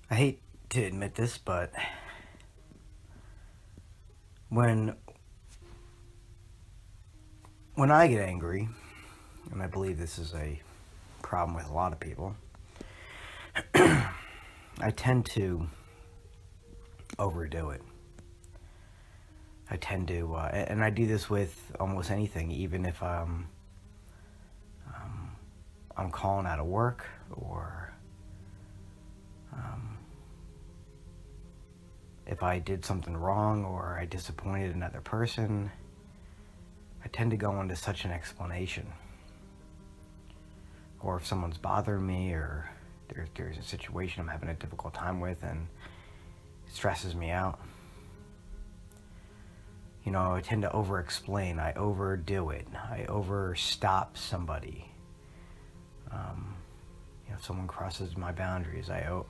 I hate to admit this, but when when I get angry, and I believe this is a problem with a lot of people, I tend to overdo it. I tend to, and I do this with almost anything, even if I'm calling out of work or um, if I did something wrong or I disappointed another person. I tend to go into such an explanation. Or if someone's bothering me or there's a situation I'm having a difficult time with and it stresses me out, I tend to over explain. I overdo it. I overstop somebody. Um, if someone crosses my boundaries, I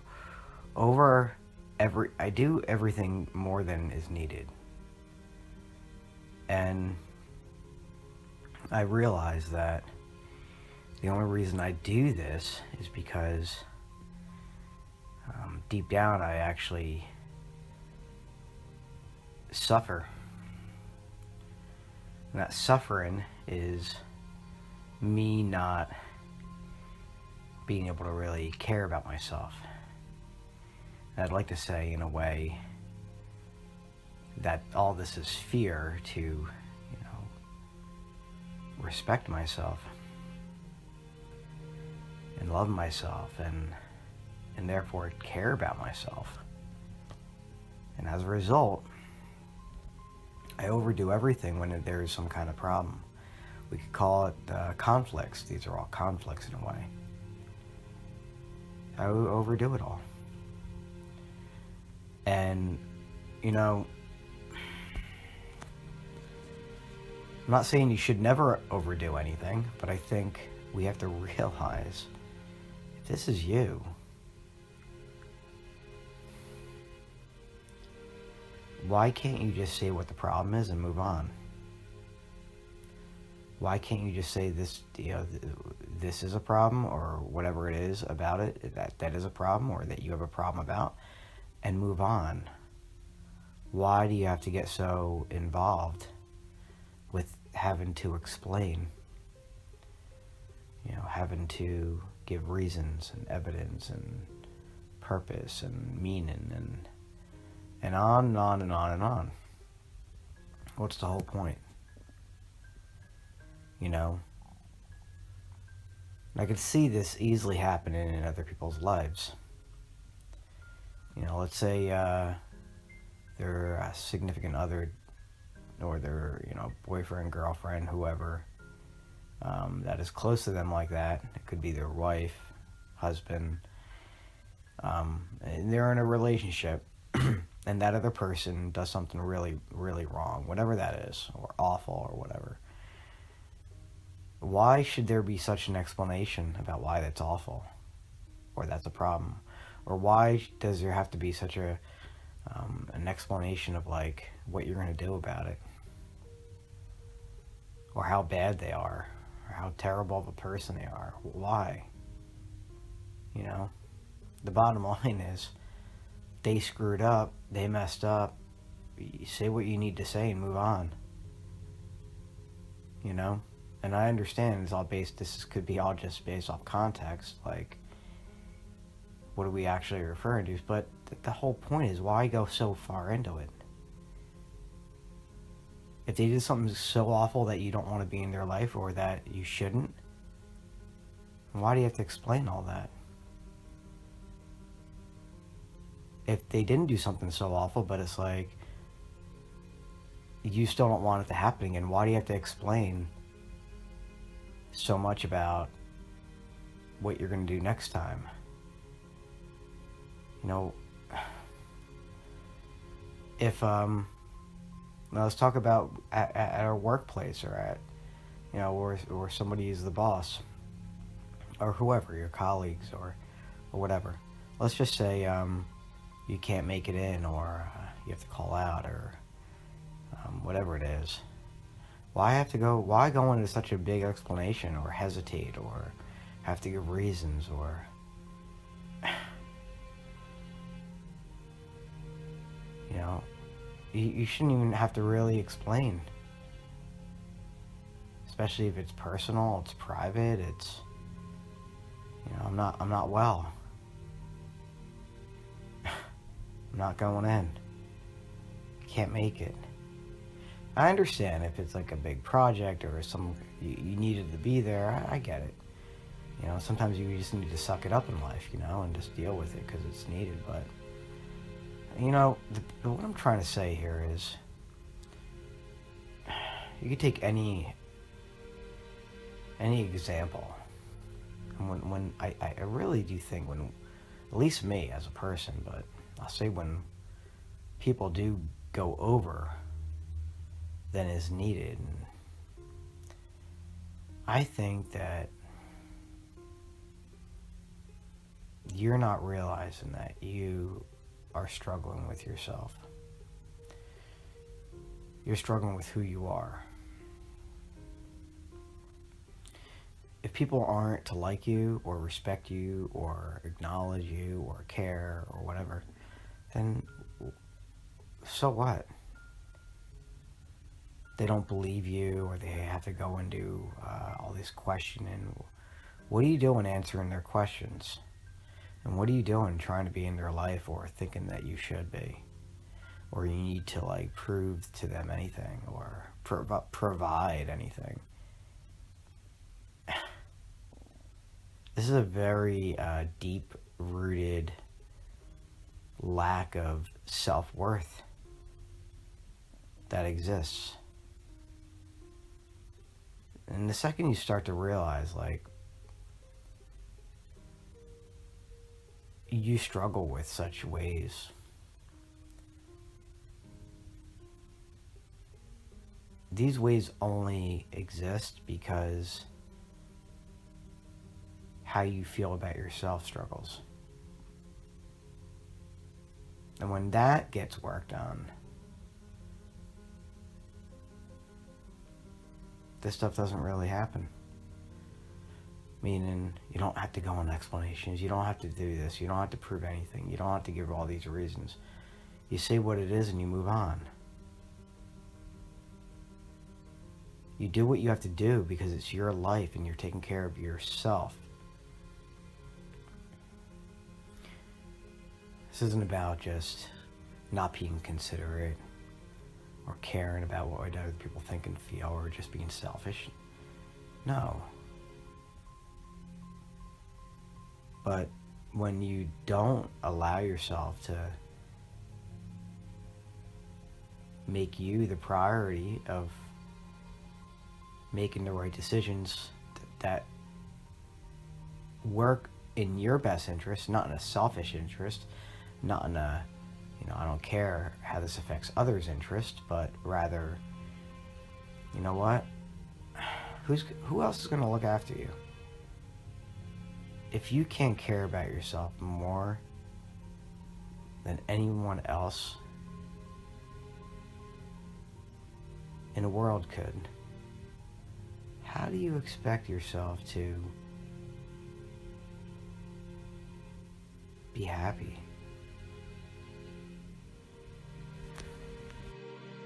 do everything more than is needed. And I realize that the only reason I do this is because deep down I actually suffer. And that suffering is me not being able to really care about myself. And I'd like to say, in a way, that all this is fear to, respect myself and love myself and therefore care about myself. And as a result, I overdo everything when there's some kind of problem. We could call it conflicts. These are all conflicts in a way. I overdo it all. And, I'm not saying you should never overdo anything, but I think we have to realize if this is you, why can't you just say what the problem is and move on? Why can't you just say this is a problem or whatever it is about it, that is a problem or that you have a problem about, and move on? Why do you have to get so involved with having to explain, having to give reasons and evidence and purpose and meaning and on and on and on and on? What's the whole point? I could see this easily happening in other people's lives. Let's say their significant other or their boyfriend, girlfriend, whoever that is close to them like that. It could be their wife, husband, and they're in a relationship and that other person does something really, really wrong, whatever that is, or awful or whatever. Why should there be such an explanation about why that's awful or that's a problem? Or why does there have to be such an explanation of like what you're going to do about it? Or how bad they are, or how terrible of a person they are. Why? The bottom line is they screwed up, they messed up. You say what you need to say and move on. And I understand this could be all just based off context, like what are we actually referring to? But the whole point is, why go so far into it? If they did something so awful that you don't want to be in their life or that you shouldn't, why do you have to explain all that? If they didn't do something so awful, but it's like you still don't want it to happen again, why do you have to explain so much about what you're going to do next time? If now let's talk about at our workplace or at or somebody is the boss or whoever, your colleagues or whatever. Let's just say you can't make it in or you have to call out or whatever it is. Why go into such a big explanation or hesitate or have to give reasons or you shouldn't even have to really explain. Especially if it's personal, it's private, it's, I'm not well. I'm not going in. Can't make it. I understand if it's like a big project or you needed to be there. I get it. Sometimes you just need to suck it up in life, and just deal with it because it's needed. But what I'm trying to say here is, you could take any example, and when I really do think when, at least me as a person, but I'll say when people do go over than is needed, I think that you're not realizing that you are struggling with yourself. You're struggling with who you are. If people aren't to like you or respect you or acknowledge you or care or whatever, then so what? They don't believe you, or they have to go and do all this questioning. What are you doing answering their questions? And what are you doing trying to be in their life or thinking that you should be? Or you need to prove to them anything or provide anything. This is a very deep-rooted lack of self-worth that exists. And the second you start to realize, you struggle with such ways, these ways only exist because how you feel about yourself struggles. And when that gets worked on, this stuff doesn't really happen. Meaning, you don't have to go on explanations. You don't have to do this. You don't have to prove anything. You don't have to give all these reasons. You say what it is and you move on. You do what you have to do because it's your life and you're taking care of yourself. This isn't about just not being considerate or caring about what other people think and feel or just being selfish. No. But when you don't allow yourself to make you the priority of making the right decisions that work in your best interest, not in a selfish interest, not in a, I don't care how this affects others' interest, but rather, you know what? Who else is going to look after you? If you can't care about yourself more than anyone else in the world could, how do you expect yourself to be happy?